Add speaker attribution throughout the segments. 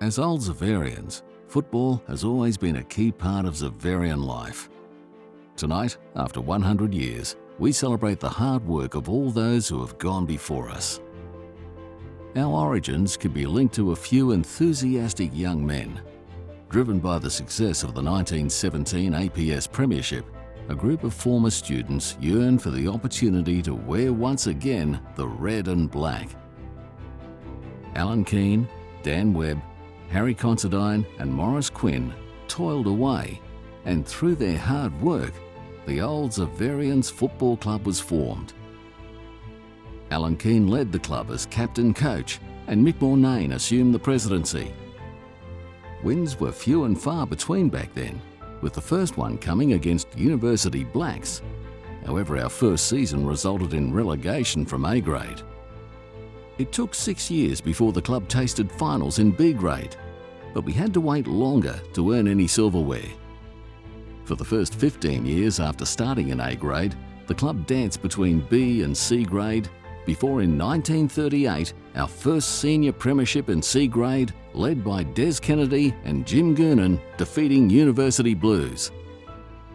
Speaker 1: As old Xaverians, football has always been a key part of Xaverian life. Tonight, after 100 years, we celebrate the hard work of all those who have gone before us. Our origins can be linked to a few enthusiastic young men. Driven by the success of the 1917 APS Premiership, a group of former students yearned for the opportunity to wear once again the red and black. Alan Keane, Dan Webb, Harry Considine and Maurice Quinn toiled away, and through their hard work, the old Xaverians Football Club was formed. Alan Keane led the club as captain-coach, and Mick Mornane assumed the presidency. Wins were few and far between back then, with the first one coming against University Blacks. However, our first season resulted in relegation from A grade. It took 6 years before the club tasted finals in B grade, but we had to wait longer to earn any silverware. For the first 15 years after starting in A grade, the club danced between B and C grade before in 1938, our first senior premiership in C grade, led by Des Kennedy and Jim Goonan, defeating University Blues.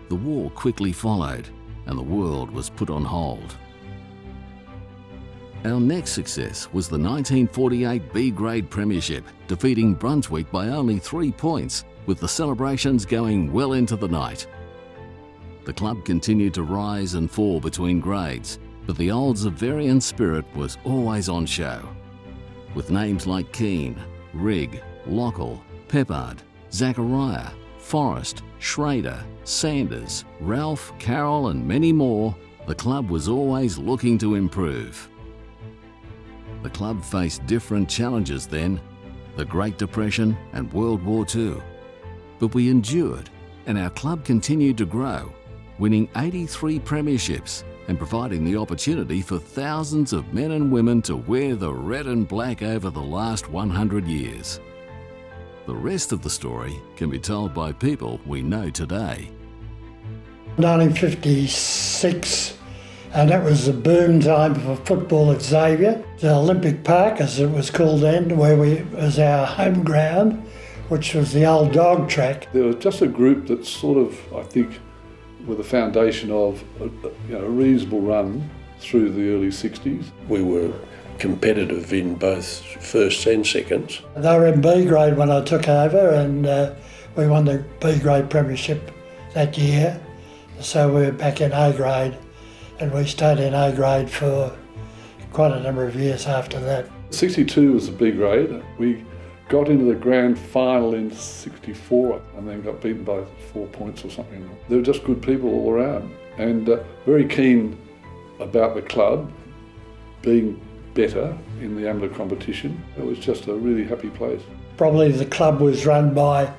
Speaker 1: The war quickly followed, and the world was put on hold. Our next success was the 1948 B grade premiership, defeating Brunswick by only 3 points, with the celebrations going well into the night. The club continued to rise and fall between grades, but the old Xaverian spirit was always on show. With names like Keane, Rigg, Lockall, Peppard, Zachariah, Forrest, Schrader, Sanders, Ralph, Carroll and many more, the club was always looking to improve. The club faced different challenges then, the Great Depression and World War II. But we endured, and our club continued to grow, winning 83 premierships and providing the opportunity for thousands of men and women to wear the red and black over the last 100 years. The rest of the story can be told by people we know today.
Speaker 2: 1956, and it was the boom time for football at Xavier. The Olympic Park, as it was called then, was our home ground, which was the old dog track.
Speaker 3: There was just a group that sort of, I think, with a foundation of a reasonable run through the early 60s.
Speaker 4: We were competitive in both firsts and seconds.
Speaker 2: They were in B grade when I took over, and we won the B grade premiership that year. So we were back in A grade, and we stayed in A grade for quite a number of years after that.
Speaker 3: 62 was the B grade. We got into the grand final in 64 and then got beaten by 4 points or something. They were just good people all around and very keen about the club being better in the amateur competition. It was just a really happy place.
Speaker 2: Probably the club was run by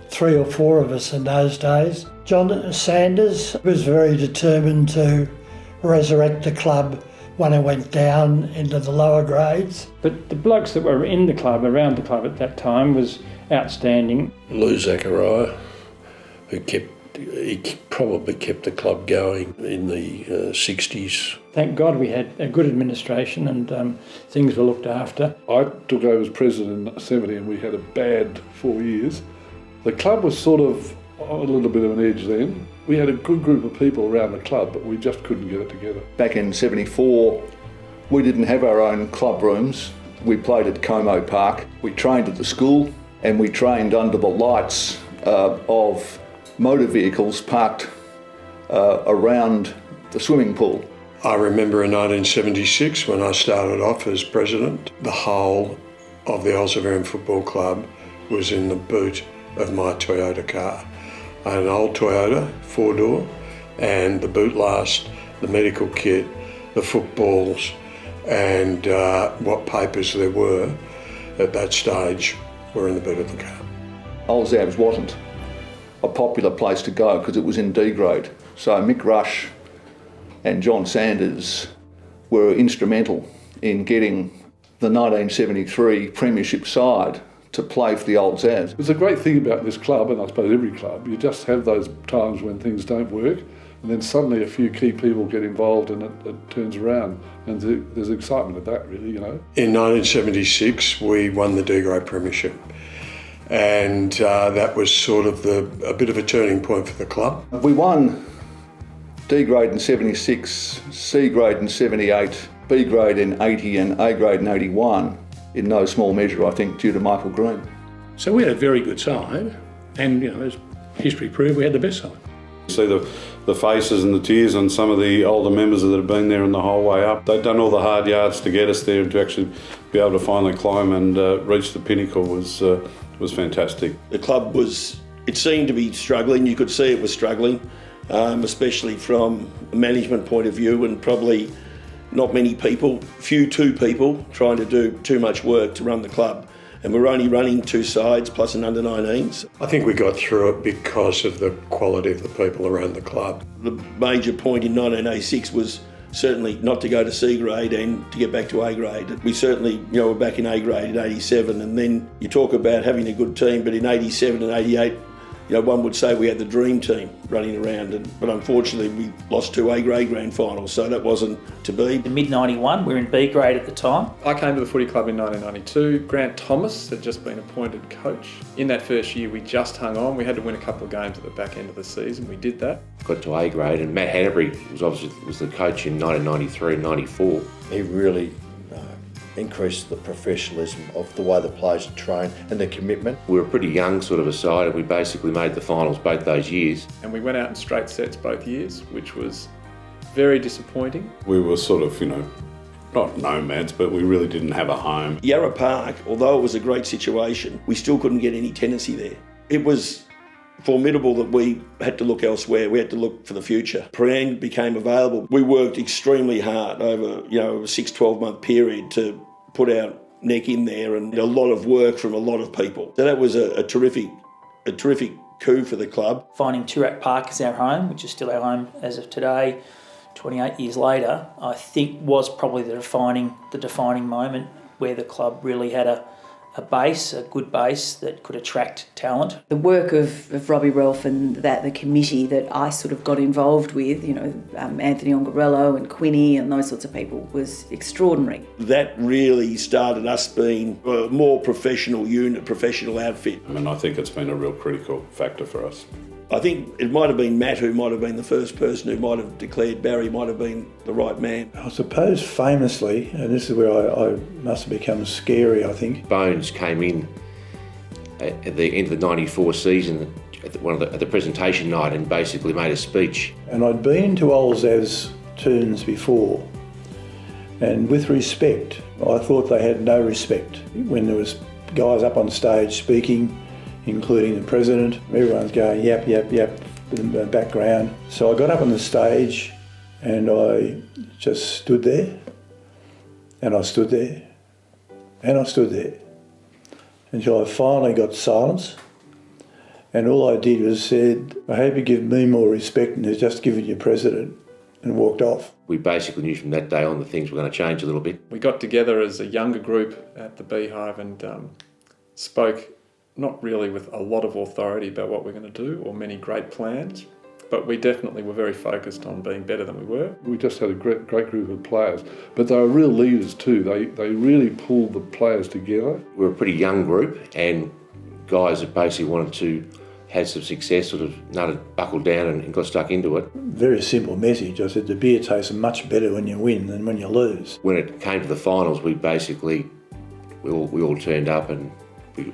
Speaker 2: 3 or 4 of us in those days. John Sanders was very determined to resurrect the club when it went down into the lower grades.
Speaker 5: But the blokes that were in the club, around the club at that time, was outstanding.
Speaker 4: Lou Zachariah, he probably kept the club going in the 60s.
Speaker 5: Thank God we had a good administration and things were looked after.
Speaker 3: I took over as president in 70 and we had a bad 4 years. The club was sort of on a little bit of an edge then. We had a good group of people around the club, but we just couldn't get it together.
Speaker 6: Back in 74, we didn't have our own club rooms. We played at Como Park. We trained at the school, and we trained under the lights of motor vehicles parked around the swimming pool.
Speaker 4: I remember in 1976 when I started off as president, the whole of the Xaverians Football Club was in the boot of my Toyota car. I had an old Toyota 4-door and the boot last, the medical kit, the footballs and what papers there were at that stage were in the boot of the car.
Speaker 6: Old Zabs wasn't a popular place to go because it was in D grade. So Mick Rush and John Sanders were instrumental in getting the 1973 premiership side to play for the old Zabs.
Speaker 3: It's a great thing about this club, and I suppose every club, you just have those times when things don't work, and And then suddenly a few key people get involved and it turns around. And there's excitement at that, really, you know.
Speaker 4: In 1976, we won the D-grade premiership. And that was sort of a bit of a turning point for the club.
Speaker 6: We won D grade in 76, C grade in 78, B grade in 80 and A grade in 81, in no small measure, I think, due to Michael Green.
Speaker 7: So we had a very good side, and as history proved, we had the best side.
Speaker 8: See the faces and the tears on some of the older members that have been there in the whole way up. They've done all the hard yards to get us there, and to actually be able to finally climb and reach the pinnacle was fantastic.
Speaker 9: The club it seemed to be struggling. You could see it was struggling, especially from a management point of view, and probably not many people, two people trying to do too much work to run the club. And we're only running two sides plus an under-19s.
Speaker 4: I think we got through it because of the quality of the people around the club.
Speaker 9: The major point in 1986 was certainly not to go to C grade and to get back to A grade. We certainly, were back in A grade in 87, and then you talk about having a good team, but in 87 and 88, one would say we had the dream team running around, but unfortunately we lost two A grade grand finals, so that wasn't to be.
Speaker 10: In mid-91, we were in B grade at the time.
Speaker 11: I came to the footy club in 1992. Grant Thomas had just been appointed coach. In that first year, we just hung on. We had to win a couple of games at the back end of the season. We did that.
Speaker 12: Got to A grade, and Matt Hanbury was the coach in 1993 and 94.
Speaker 13: He really increased the professionalism of the way the players are trained and the commitment.
Speaker 12: We were a pretty young sort of a side, and we basically made the finals both those years.
Speaker 11: And we went out in straight sets both years, which was very disappointing.
Speaker 8: We were sort of, not nomads, but we really didn't have a home.
Speaker 9: Yarra Park, although it was a great situation, we still couldn't get any tenancy there. It was formidable that we had to look elsewhere. We had to look for the future. Prang became available. We worked extremely hard over, a 6-12 month period to put our neck in there, and a lot of work from a lot of people. So that was a terrific coup for the club.
Speaker 10: Finding Toorak Park as our home, which is still our home as of today, 28 years later, I think was probably the defining moment where the club really had a good base that could attract talent.
Speaker 14: The work of Robbie Ralph and the committee that I sort of got involved with, Anthony Ongarello and Quinny and those sorts of people, was extraordinary.
Speaker 9: That really started us being a more professional unit, professional outfit.
Speaker 8: I think it's been a real critical factor for us.
Speaker 9: I think it might have been Matt who might have been the first person who might have declared Barry might have been the right man.
Speaker 2: I suppose famously, and this is where I must have become scary, I think.
Speaker 12: Bones came in at the end of the 94 season at the presentation night and basically made a speech.
Speaker 2: And I'd been to old Zav's tunes before, and with respect, I thought they had no respect. When there was guys up on stage speaking, including the president, everyone's going yap, yap, yap in the background. So I got up on the stage and I just stood there, and I stood there, and I stood there, until I finally got silence. And all I did was said, I hope you give me more respect than has just given your president, and walked off.
Speaker 12: We basically knew from that day on that things were going to change a little bit.
Speaker 11: We got together as a younger group at the Beehive and spoke not really with a lot of authority about what we're going to do or many great plans, but we definitely were very focused on being better than we were.
Speaker 3: We just had a great group of players, but they were real leaders too. They really pulled the players together.
Speaker 12: We were a pretty young group, and guys that basically wanted to have some success sort of buckled down and got stuck into it.
Speaker 2: Very simple message. I said the beer tastes much better when you win than when you lose.
Speaker 12: When it came to the finals, we all turned up and we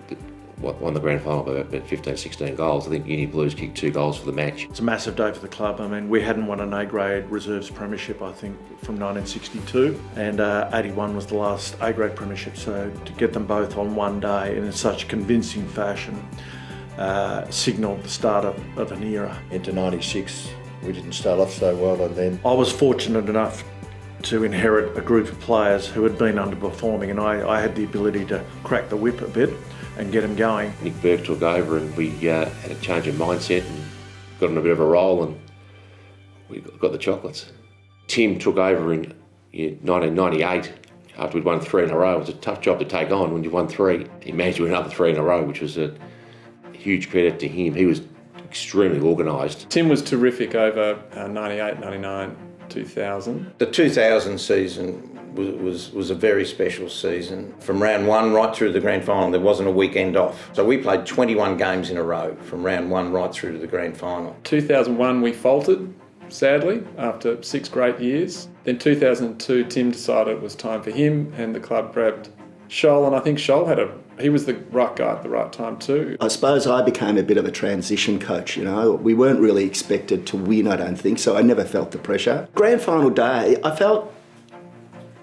Speaker 12: won the grand final by about 15, 16 goals. I think Uni Blues kicked 2 goals for the match.
Speaker 7: It's a massive day for the club. We hadn't won an A-grade reserves premiership, I think, from 1962, and 81 was the last A-grade premiership, so to get them both on one day and in such convincing fashion signalled the start of an era.
Speaker 13: Into 96, we didn't start off so well, and then
Speaker 7: I was fortunate enough to inherit a group of players who had been underperforming, and I had the ability to crack the whip a bit and get them going.
Speaker 12: Nick Burke took over, and we had a change of mindset and got on a bit of a roll, and we got the chocolates. Tim took over in 1998 after we'd won 3 in a row. It was a tough job to take on when you won 3. He managed to win another 3 in a row, which was a huge credit to him. He was extremely organised.
Speaker 11: Tim was terrific over 98, 99, 2000.
Speaker 15: The 2000 season was a very special season. From round one right through to the grand final, there wasn't a weekend off. So we played 21 games in a row from round one right through to the grand final.
Speaker 11: 2001 we faltered, sadly, after 6 great years. Then 2002 Tim decided it was time for him and the club grabbed Scholl, and I think Scholl he was the right guy at the right time too.
Speaker 16: I suppose I became a bit of a transition coach, you know. We weren't really expected to win, I don't think, so I never felt the pressure. Grand final day, I felt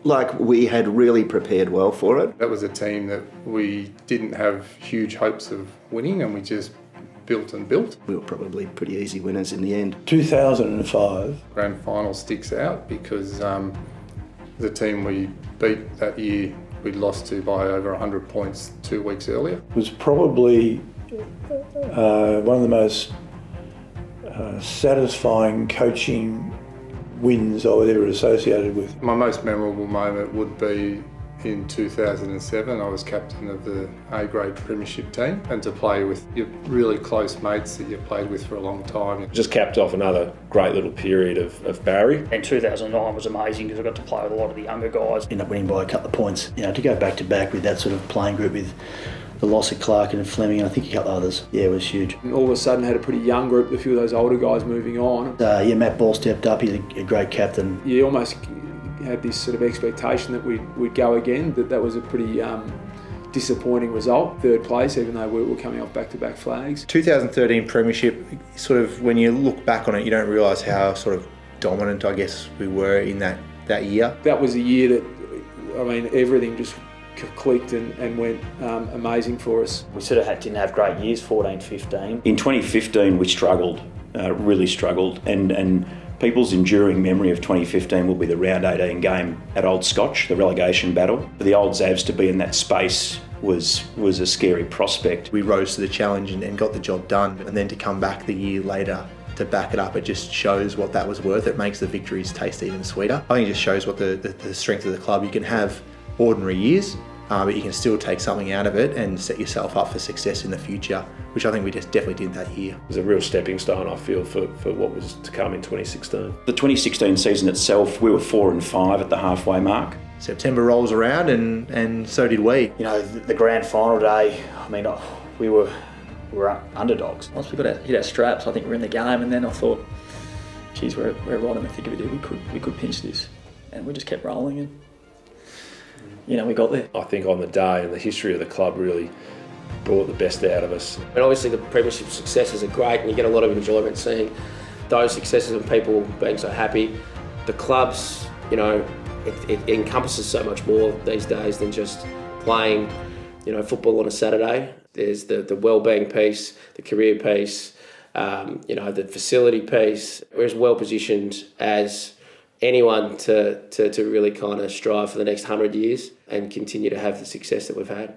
Speaker 16: like we had really prepared well for it.
Speaker 17: That was a team that we didn't have huge hopes of winning, and we just built and built.
Speaker 16: We were probably pretty easy winners in the end.
Speaker 2: 2005.
Speaker 17: Grand final sticks out because the team we beat that year we'd lost to by over 100 points 2 weeks earlier.
Speaker 2: It was probably one of the most satisfying coaching wins I was ever associated with.
Speaker 17: My most memorable moment would be in 2007. I was captain of the A-grade premiership team, and to play with your really close mates that you've played with for a long time.
Speaker 18: Just capped off another great little period of Barry.
Speaker 19: And 2009 was amazing because I got to play with a lot of the younger guys.
Speaker 20: Ended up winning by a couple of points. You know, to go back to back with that sort of playing group with the loss of Clark and Fleming, and I think a couple of others, yeah, it was huge.
Speaker 21: And all of a sudden had a pretty young group, a few of those older guys moving on.
Speaker 20: Yeah, Matt Ball stepped up, he's a great captain.
Speaker 21: You almost had this sort of expectation that we'd go again, that was a pretty disappointing result, 3rd place, even though we were coming off back-to-back flags.
Speaker 22: 2013 premiership, sort of when you look back on it, you don't realise how sort of dominant, I guess, we were in that year.
Speaker 21: That was a year that, I mean, everything just clicked and went amazing for us.
Speaker 19: We sort of didn't have great years, 14, 15.
Speaker 23: In 2015 we struggled, really struggled, and people's enduring memory of 2015 will be the round 18 game at Old Scotch, the relegation battle. For the old Zavs to be in that space was a scary prospect.
Speaker 22: We rose to the challenge and got the job done, and then to come back the year later to back it up, it just shows what that was worth. It makes the victories taste even sweeter. I think it just shows what the strength of the club. You can have ordinary years, but you can still take something out of it and set yourself up for success in the future, which I think we just definitely did that year.
Speaker 18: It was a real stepping stone, I feel, for what was to come in 2016.
Speaker 23: The 2016 season itself, we were 4 and 5 at the halfway mark.
Speaker 22: September rolls around and so did we.
Speaker 19: You know, the grand final day, I mean, we were underdogs. Once we got hit our straps, I think we're in the game, and then I thought, geez, we're right in the thick of it here. We could pinch this, and we just kept rolling, and you know, we got there.
Speaker 18: I think on the day and the history of the club really brought the best out of us.
Speaker 24: And obviously the premiership successes are great, and you get a lot of enjoyment seeing those successes and people being so happy. The clubs, you know, it encompasses so much more these days than just playing, you know, football on a Saturday. There's the well-being piece, the career piece, you know, the facility piece. We're as well positioned as anyone to really kind of strive for the next 100 years and continue to have the success that we've had.